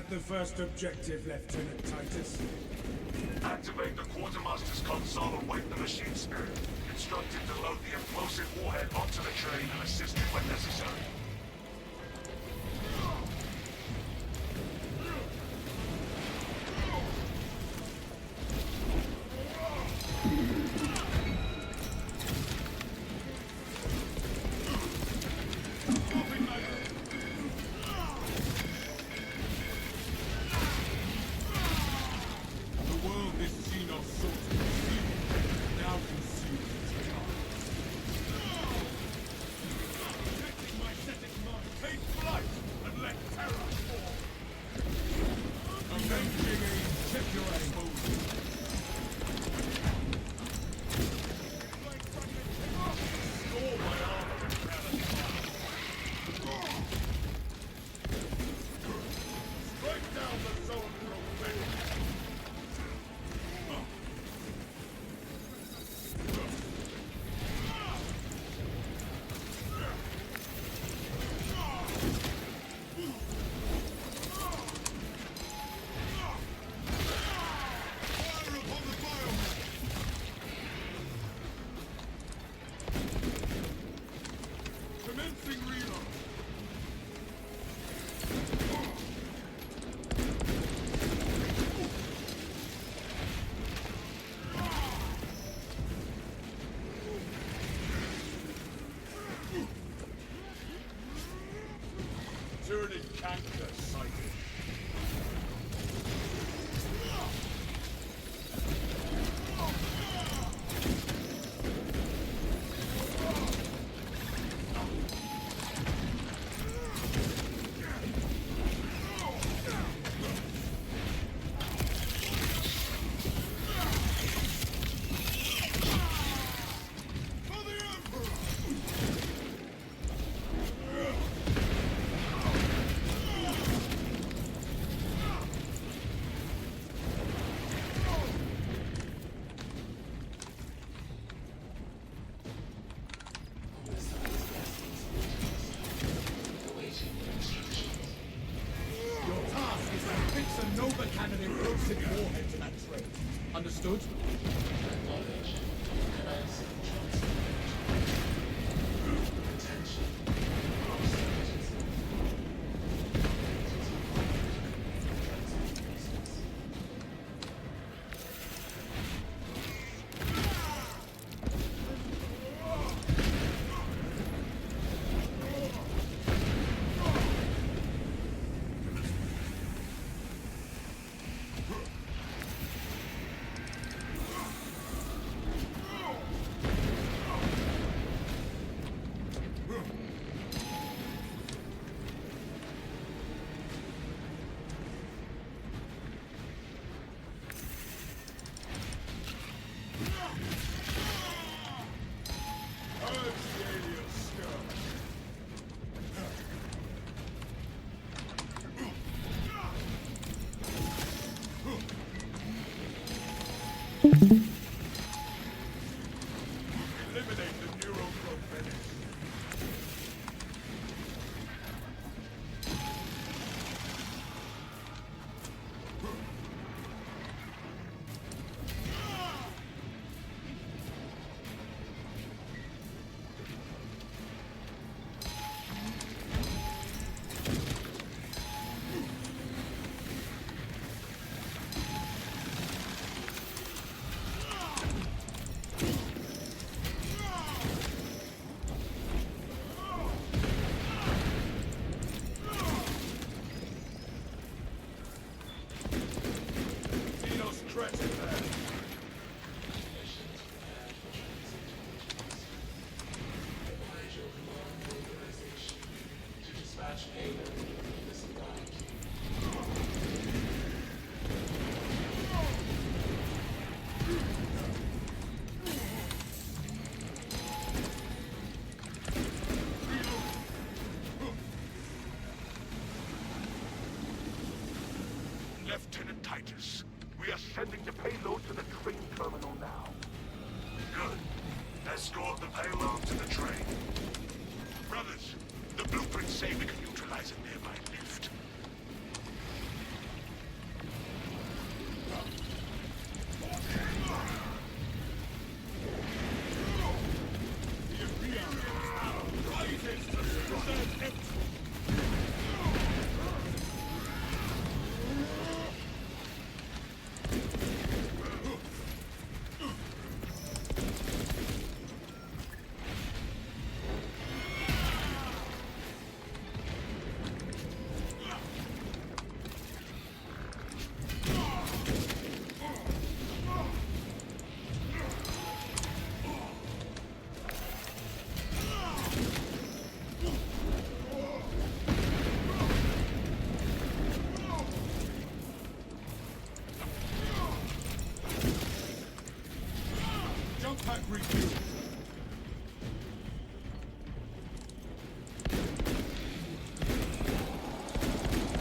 that the first objective, Lieutenant Titus? Activate the Quartermaster's console and wake the machine spirit. Instructed to load the implosive warhead onto the train and assist it when necessary. Turning canker sighted. Warhead to that train. Understood? Eliminate the neuroprogenitor. Lieutenant Titus, we are sending the payload to the train terminal now. Good. Escort the payload to the train. Brothers, the blueprints say we can utilize a nearby lift. Attack refueled.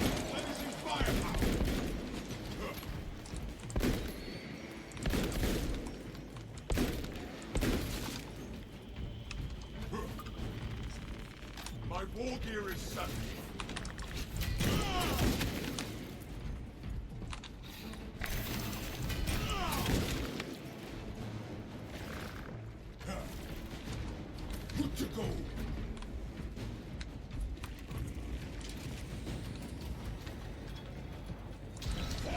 Replenishing firepower. My war gear is set. Good to go. For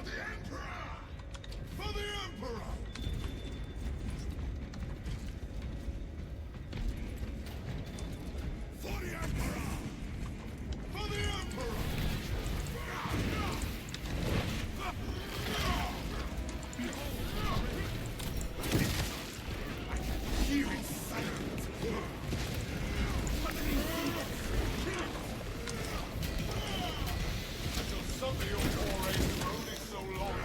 the Emperor! For the Emperor! For the Emperor! For the Emperor! I can hear its silence. I shall suffer your foray for only so long.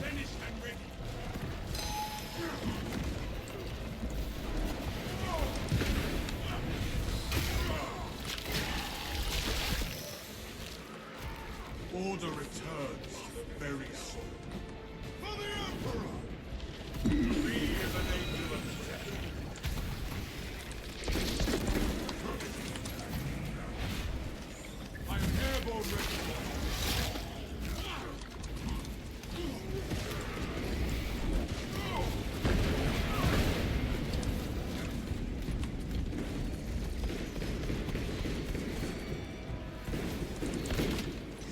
Finished and ready. Order returns to the very soul. For the Emperor! He is an angel of death. I am airborne ready.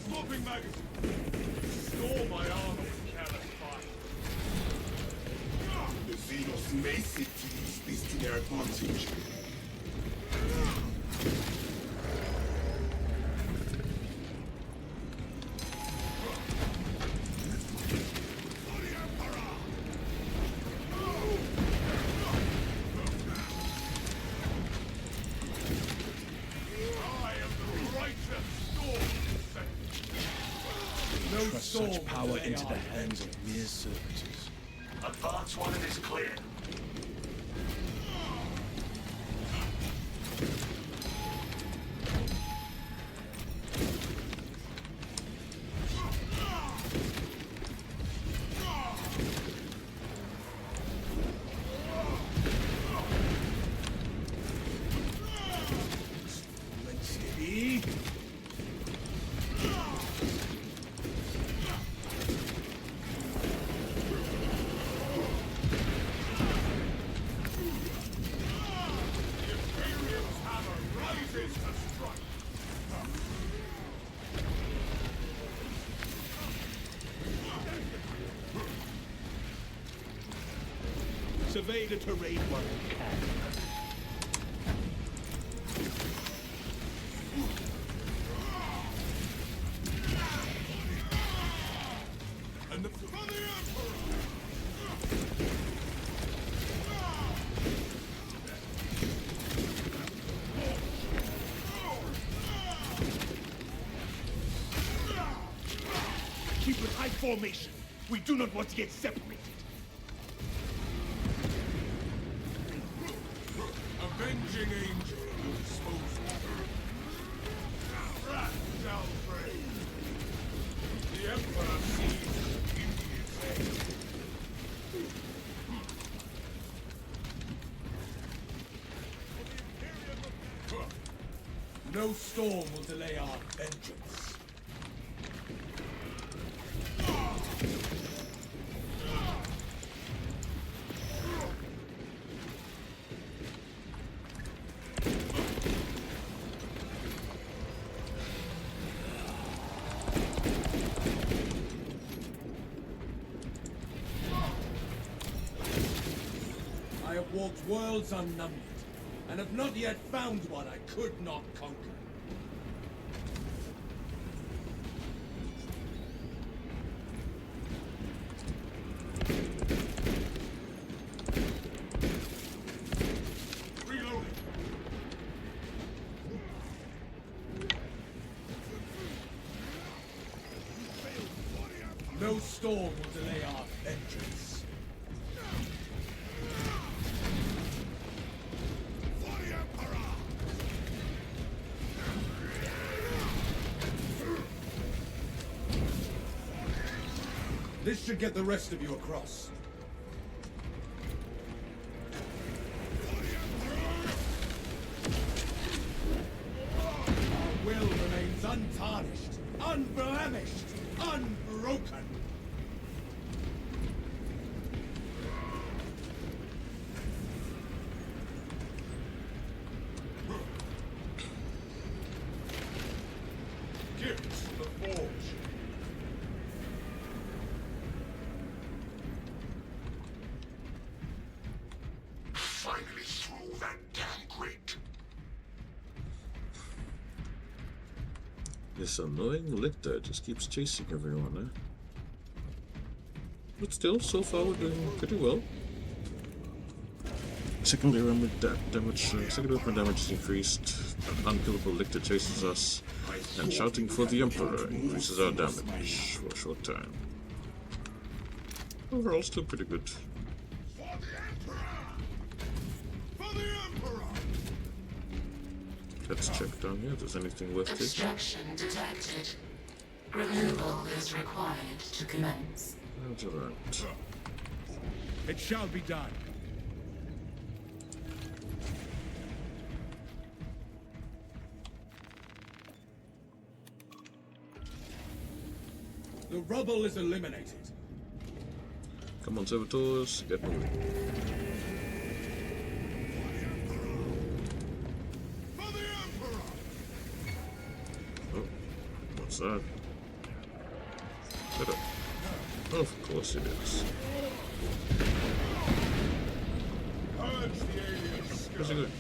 Swapping magazine. Store my armor with careless fire. The Xenos may seek to use this to their advantage. I am the righteous storm. No Trust storm such power will lay into the our hands of mere servitors. Advance one and is clear. Let's see. The Imperial's hammer rises to strike. Survey the terrain while you can. And the for the Emperor! Keep in high formation. We do not want to get separated. Avenging Angel will dispose of her. Wrath shall pray. The Emperor sees in his head. No storm will delay our vengeance. I have walked worlds unnumbered, and have not yet found one I could not conquer. No storm will delay our vengeance. For the Emperor! This should get the rest of you across. Our will remains untarnished, unblemished, unbroken. Gifts to the Forge. Finally through that damn grate. This annoying Liktor just keeps chasing everyone, eh? But still, so far we're doing pretty well. Secondary weapon damage is increased. Unkillable Liktor chases us, and shouting for the Emperor increases our damage for a short time. Overall, still pretty good. For the Emperor! For the Emperor! Let's check down here if there's anything worth taking. Obstruction detected. Removal is required to commence. That's alright. It shall be done. The rubble is eliminated. Come on, servitors, get moving. For the Emperor! Oh, what's that? Shut up. Of course it is. Purge the alien Where's he going?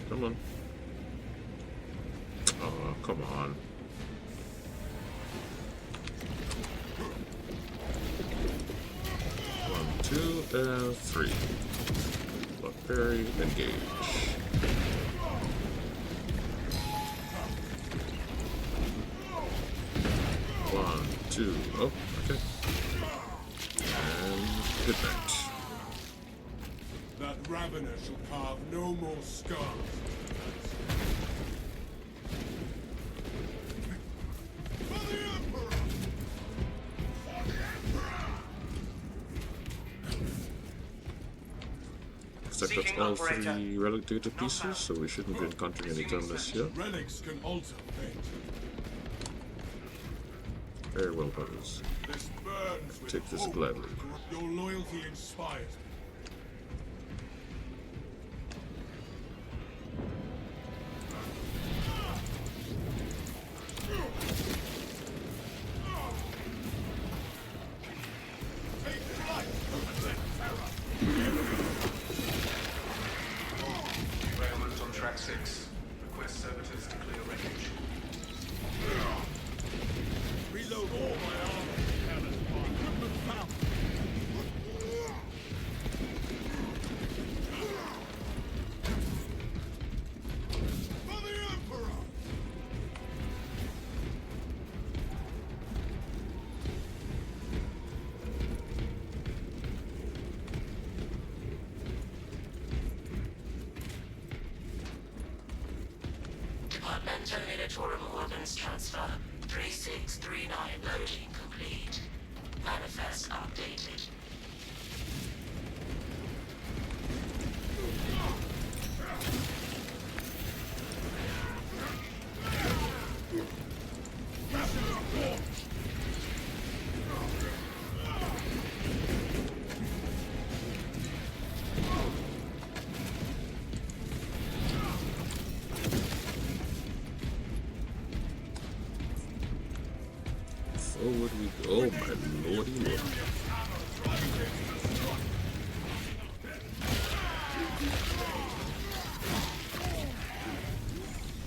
Come on. Oh, come on. One, two, and three. Block parry, engage. One, two, oh, okay. And good night. That Ravener shall carve no more scars. For the Emperor! For the Emperor! Looks like that's all three relic data pieces, so we shouldn't be encountering any terminus here. Relics can alter fate. Very well, brothers. This burns with Take this hope. gladly. Your loyalty inspires me. Take flight! Derailment on track 6. Request servitors to clear wreckage. Reload all my armor. Careless one. Goodman found. For the Emperor! Departmental Militorum Ordnance Transfer 3639 loading complete. Manifest updated. Forward we go, my lordy lord.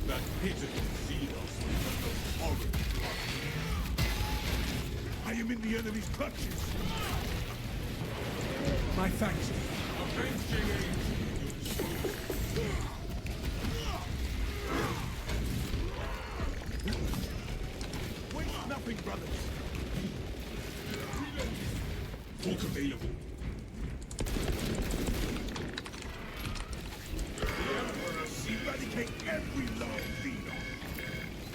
That pitiful Xenos was the horrid blood. I am in the enemy's clutches. My thanks. Avenging Angel. brothers. Talk available. Eradicate every last Xenos.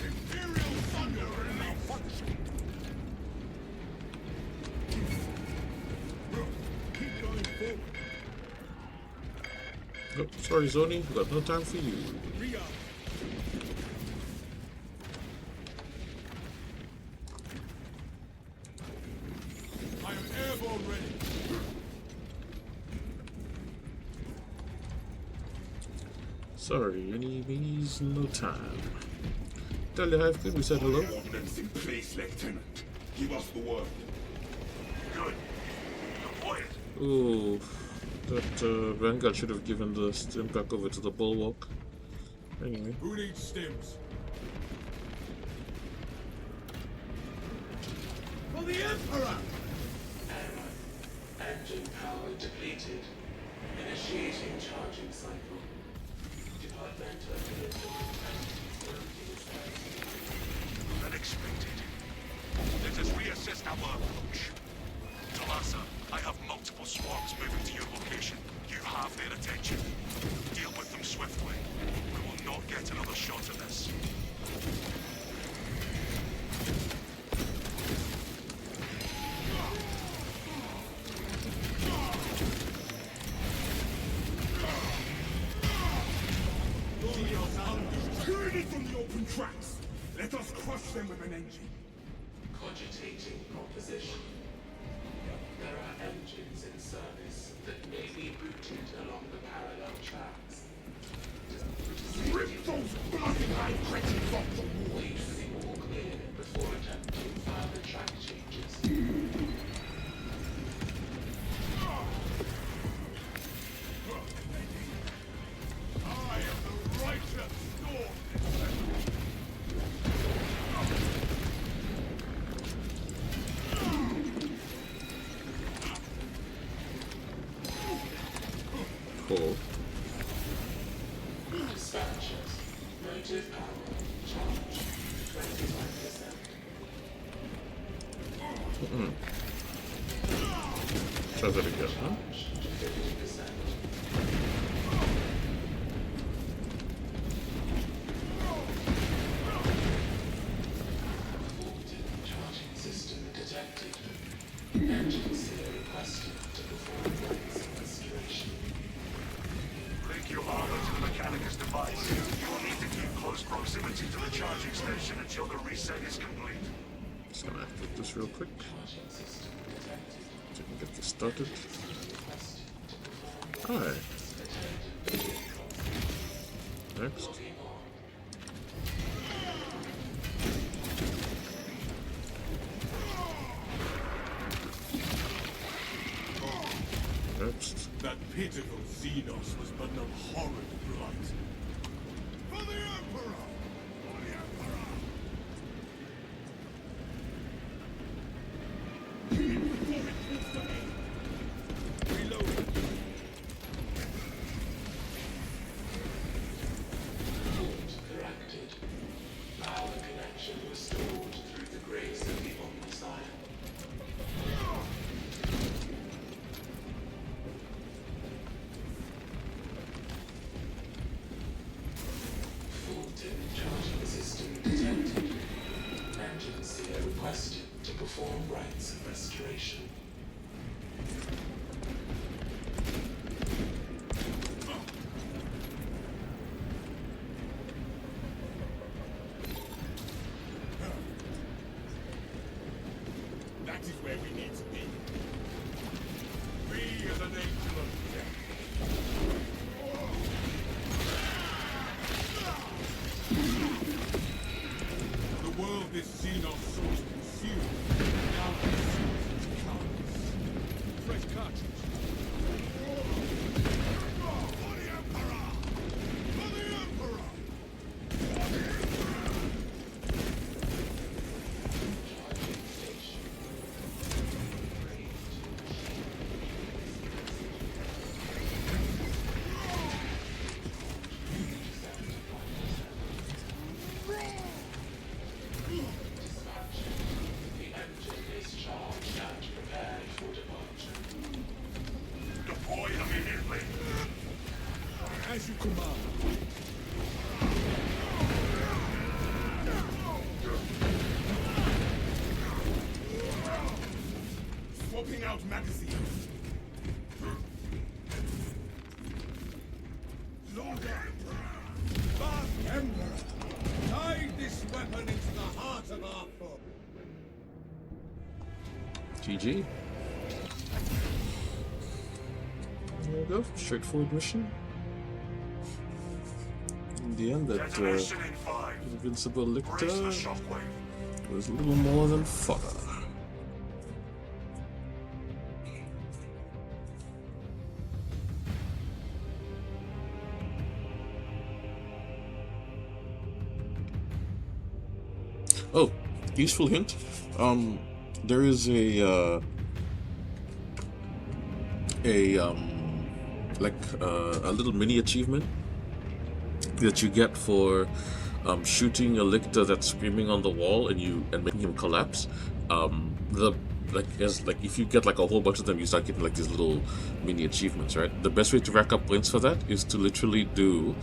Imperial thunder release! Keep going forward. Oh, sorry, Zoni, we got no time for you. Re-up. I am airborne ready. Sorry, enemies, no time. Tell the Hive, could we said hello? Ordnance in place, Lieutenant. Give us the word. Good. Deploy it. Oh, that Vanguard should have given the stim back over to the bulwark. Anyway, Who needs stims? For the Emperor! Error. Engine power depleted. Initiating charging cycle. Departmental Unexpected. Let us reassess our approach. Talasa, I have multiple swarms moving to your location. You have their attention. Deal with them swiftly. We will not get another shot at this. Tyranny from the open tracks. Let us crush them with an engine. Cogitating proposition. There are engines in service that may be routed along the parallel tracks. Rip those bloody eye cretins off the wall. Wait for the all clear before attempting further track changes. I am the righteous storm. cool. Dispatches. Motive power. Charge. 25%. Try that again, huh? 50%. Faulty charging system detected. Engine seal requested to perform rites of restoration. Link your armor to the Mechanicus device. You will need to keep close proximity to the charging station until the reset is complete. Just gonna activate this real quick. Charging system detected. So we can get this started. Requested to perform Alright, next. logging on. Next. That pitiful Xenos was but an abhorrent blight. For the Emperor! For the Emperor! Fault corrected. Power connection restored through the grace of the Omniscient. Fault in charging system detected. Engine seal requested to perform rites of restoration. That is where we need to be. We are the angel of death. The world this Xenos sought to consume now consumes its carcass. Fresh cartridge. For the Emperor! For the Emperor! Charging station. Switching out magazines. Longer. Dark Emperor, guide this weapon into the heart of our foe. GG. There we go. Straightforward mission. In the end, that Detonation in 5. invincible Brace the Liktor shockwave. was a little more than fodder. Oh, useful hint. There is a little mini achievement that you get for shooting a Liktor that's screaming on the wall and making him collapse. If you get like a whole bunch of them, you start getting like these little mini achievements, right? The best way to rack up points for that is to literally do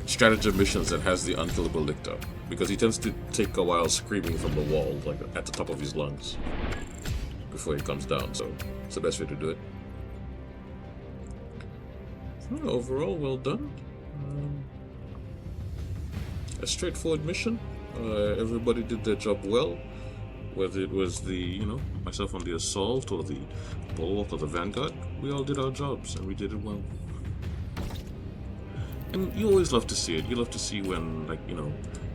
stratagem missions that has the unkillable Liktor, because he tends to take a while screaming from the wall, like at the top of his lungs, before he comes down. So it's the best way to do it. Overall, well done. A straightforward mission. Everybody did their job well, whether it was myself on the assault or the bulwark or the vanguard. We all did our jobs and we did it well. And you always love to see it. You love to see when,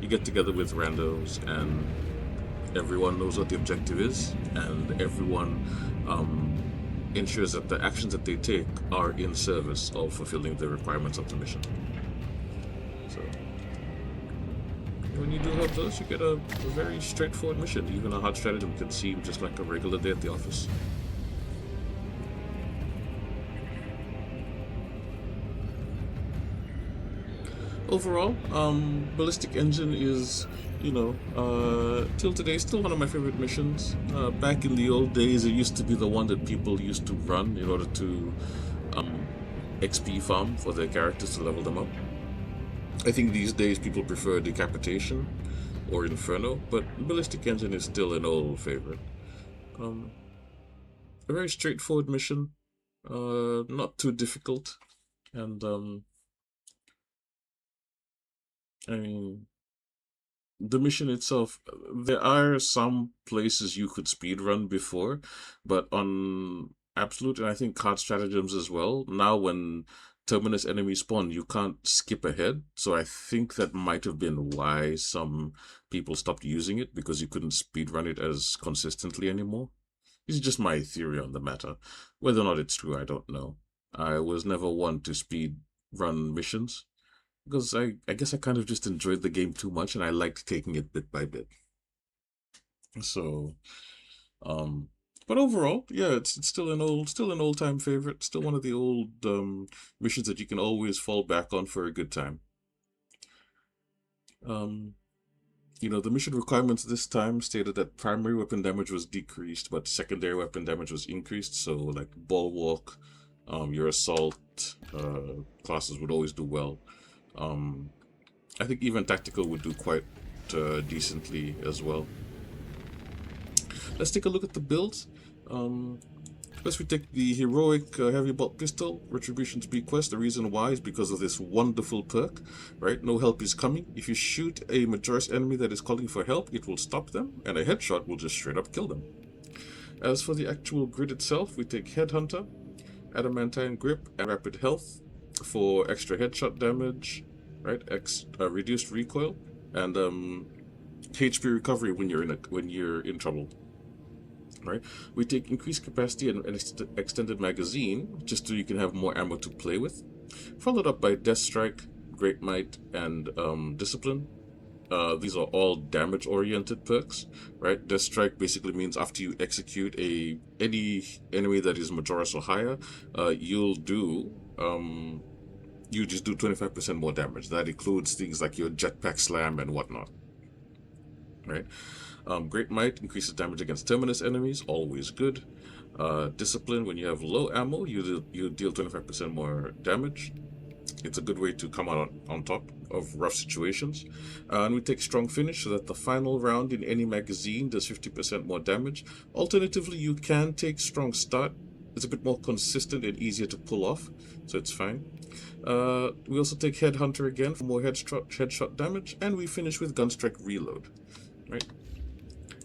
you get together with randos and everyone knows what the objective is, and everyone ensures that the actions that they take are in service of fulfilling the requirements of the mission. So, when you do have those, you get a very straightforward mission. Even a hard stratagem can seem just like a regular day at the office. Overall, Ballistic Engine is, till today, still one of my favorite missions. Back in the old days, it used to be the one that people used to run in order to XP farm for their characters to level them up. I think these days people prefer Decapitation or Inferno, but Ballistic Engine is still an old favorite. A very straightforward mission, not too difficult, and the mission itself, there are some places you could speedrun before, but on Absolute, and I think card stratagems as well, now when Terminus enemies spawn, you can't skip ahead, so I think that might have been why some people stopped using it, because you couldn't speedrun it as consistently anymore. This is just my theory on the matter. Whether or not it's true, I don't know. I was never one to speedrun missions, because I guess I kind of just enjoyed the game too much and I liked taking it bit by bit. So, but overall, yeah, it's still an old time favorite, still one of the old missions that you can always fall back on for a good time. The mission requirements this time stated that primary weapon damage was decreased, but secondary weapon damage was increased. So, like Bulwark, your assault classes would always do well. I think even tactical would do quite decently as well. Let's take a look at the builds. First we take the heroic heavy bolt pistol, Retribution's Bequest. The reason why is because of this wonderful perk, right? No help is coming. If you shoot a Majoris enemy that is calling for help, it will stop them, and a headshot will just straight up kill them. As for the actual grid itself, we take Headhunter, Adamantine Grip, and Rapid Health for extra headshot damage, right? Reduced recoil, and HP recovery when you're in trouble. Right? We take increased capacity and extended magazine, just so you can have more ammo to play with. Followed up by Death Strike, Great Might, and Discipline. These are all damage-oriented perks, right? Death Strike basically means after you execute any enemy that is Majoris or higher, you just do 25% more damage. That includes things like your Jetpack Slam and whatnot, right? Great Might increases damage against Terminus enemies, always good. Discipline, when you have low ammo, you deal 25% more damage. It's a good way to come out on top of rough situations. And we take strong finish so that the final round in any magazine does 50% more damage. Alternatively, you can take strong start. It's a bit more consistent and easier to pull off, so it's fine. We also take Headhunter again for more headshot damage, and we finish with Gunstrike Reload, right?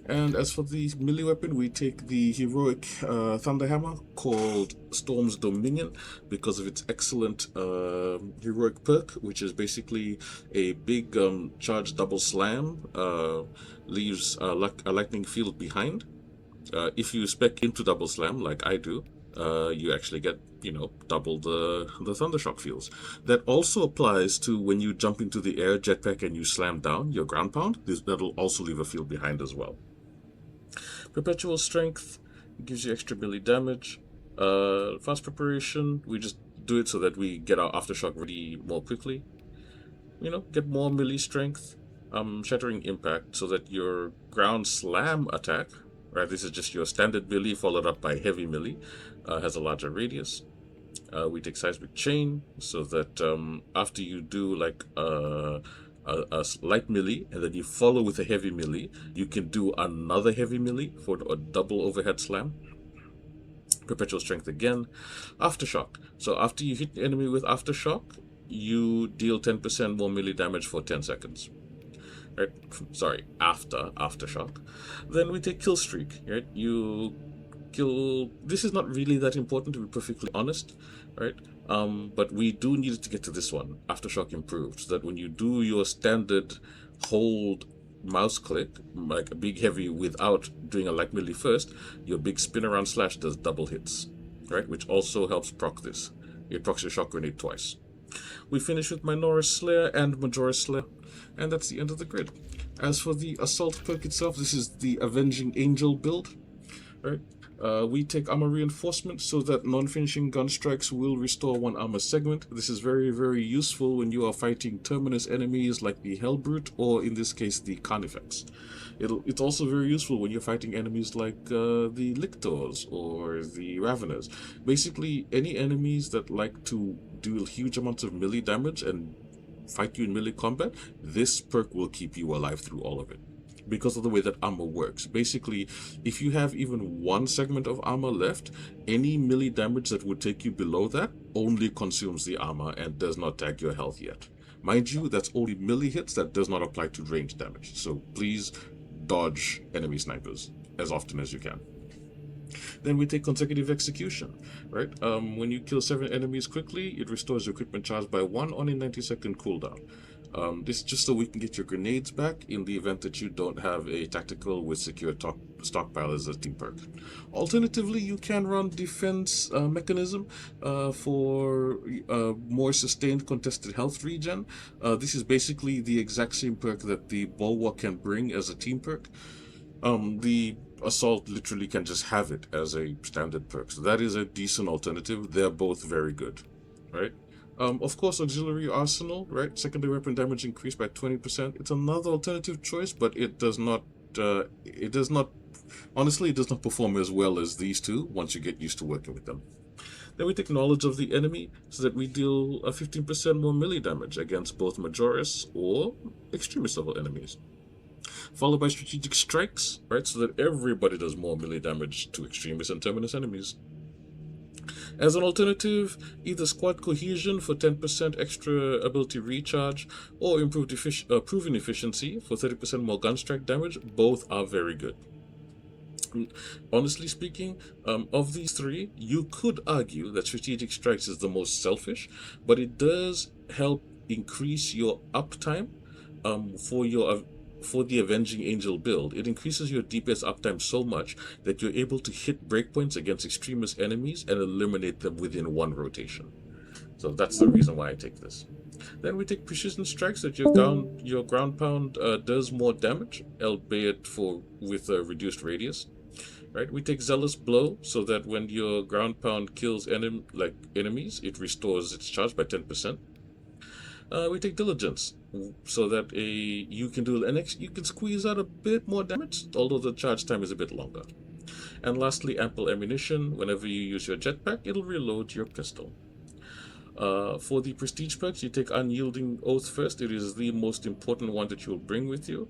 And as for the melee weapon, we take the heroic Thunderhammer called Storm's Dominion because of its excellent heroic perk, which is basically a big charged double slam, leaves a lightning field behind. If you spec into double slam like I do, you actually get, double the Thundershock fields. That also applies to when you jump into the air jetpack and you slam down your ground pound. That'll also leave a field behind as well. Perpetual Strength gives you extra melee damage. Fast Preparation, we just do it so that we get our Aftershock ready more quickly. Get more melee strength. Shattering Impact, so that your ground slam attack, right, this is just your standard melee followed up by heavy melee, has a larger radius. We take Seismic Chain, so that after you do like a light melee and then you follow with a heavy melee, you can do another heavy melee for a double overhead slam. Perpetual Strength again. Aftershock, so after you hit the enemy with Aftershock, you deal 10% more melee damage for 10 seconds. Right? Sorry, after Aftershock. Then we take Kill Streak, right? You kill... This is not really that important, to be perfectly honest, right? But we do need to get to this one, Aftershock Improved, so that when you do your standard hold mouse click, like a big heavy without doing a light melee first, your big spin around slash does double hits, right? Which also helps proc this. It procs your shock grenade twice. We finish with Minoris Slayer and Majoris Slayer, and that's the end of the grid. As for the Assault perk itself, this is the Avenging Angel build, right? We take armor reinforcement so that non-finishing gun strikes will restore 1 armor segment. This is very, very useful when you are fighting terminus enemies like the Hellbrute, or in this case the Carnifex. It's also very useful when you're fighting enemies like the Lictors or the Raveners. Basically, any enemies that like to deal huge amounts of melee damage and fight you in melee combat, this perk will keep you alive through all of it, because of the way that armor works. Basically, if you have even 1 segment of armor left, any melee damage that would take you below that only consumes the armor and does not tag your health yet. Mind you, that's only melee hits, that does not apply to range damage. So please dodge enemy snipers as often as you can. Then we take Consecutive Execution, right? When you kill 7 enemies quickly, it restores your equipment charge by 1 on a 90-second cooldown. This is just so we can get your grenades back in the event that you don't have a tactical with secure stockpile as a team perk. Alternatively, you can run Defense Mechanism for more sustained contested health regen. This is basically the exact same perk that the Bulwark can bring as a team perk. The Assault literally can just have it as a standard perk, so that is a decent alternative. They're both very good, right? Of course, Auxiliary Arsenal, right? Secondary weapon damage increased by 20%. It's another alternative choice, but it does not honestly, it does not perform as well as these two once you get used to working with them. Then we take Knowledge of the Enemy, so that we deal 15% more melee damage against both Majoris or Extremist level enemies. Followed by Strategic Strikes, right? So that everybody does more melee damage to Extremist and Terminus enemies. As an alternative, either Squad Cohesion for 10% extra ability recharge, or improved Proven Efficiency for 30% more gun strike damage. Both are very good. Honestly speaking, of these 3, you could argue that Strategic Strikes is the most selfish, but it does help increase your uptime for the Avenging Angel build. It increases your DPS uptime so much that you're able to hit breakpoints against extremist enemies and eliminate them within 1 rotation. So that's the reason why I take this. Then we take Precision Strikes, that your ground pound does more damage, albeit with a reduced radius. Right? We take Zealous Blow, so that when your ground pound kills enemies, it restores its charge by 10%. We take Diligence, so that you can squeeze out a bit more damage, although the charge time is a bit longer. And lastly, Ample Ammunition. Whenever you use your jetpack, it'll reload your pistol. For the prestige perks, you take Unyielding Oath first. It is the most important one that you'll bring with you,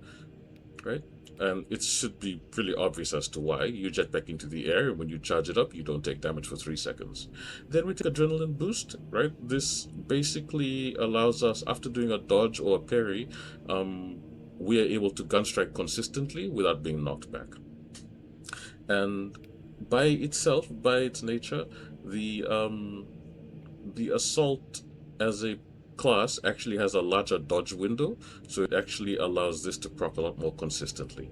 right? And it should be really obvious as to why. You jet back into the air, and when you charge it up, you don't take damage for 3 seconds. Then we take Adrenaline Boost, right? This basically allows us, after doing a dodge or a parry, we are able to gun strike consistently without being knocked back. And by itself, by its nature, the assault as a class actually has a larger dodge window, so it actually allows this to proc a lot more consistently.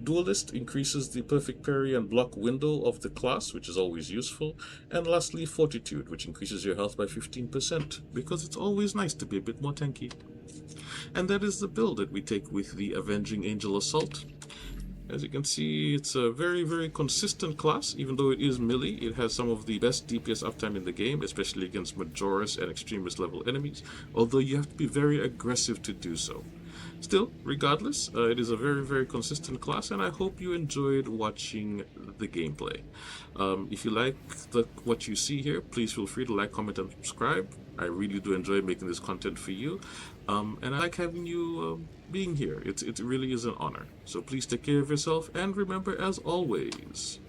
Duelist increases the perfect parry and block window of the class, which is always useful. And lastly, Fortitude, which increases your health by 15%, because it's always nice to be a bit more tanky. And that is the build that we take with the Avenging Angel Assault. As you can see, it's a very, very consistent class. Even though it is melee, it has some of the best DPS uptime in the game, especially against Majoris and Extremist level enemies, although you have to be very aggressive to do so. Still, regardless, it is a very, very consistent class, and I hope you enjoyed watching the gameplay. If you like what you see here, please feel free to like, comment, and subscribe. I really do enjoy making this content for you, and I like having you being here. It really is an honor. So please take care of yourself, and remember, as always,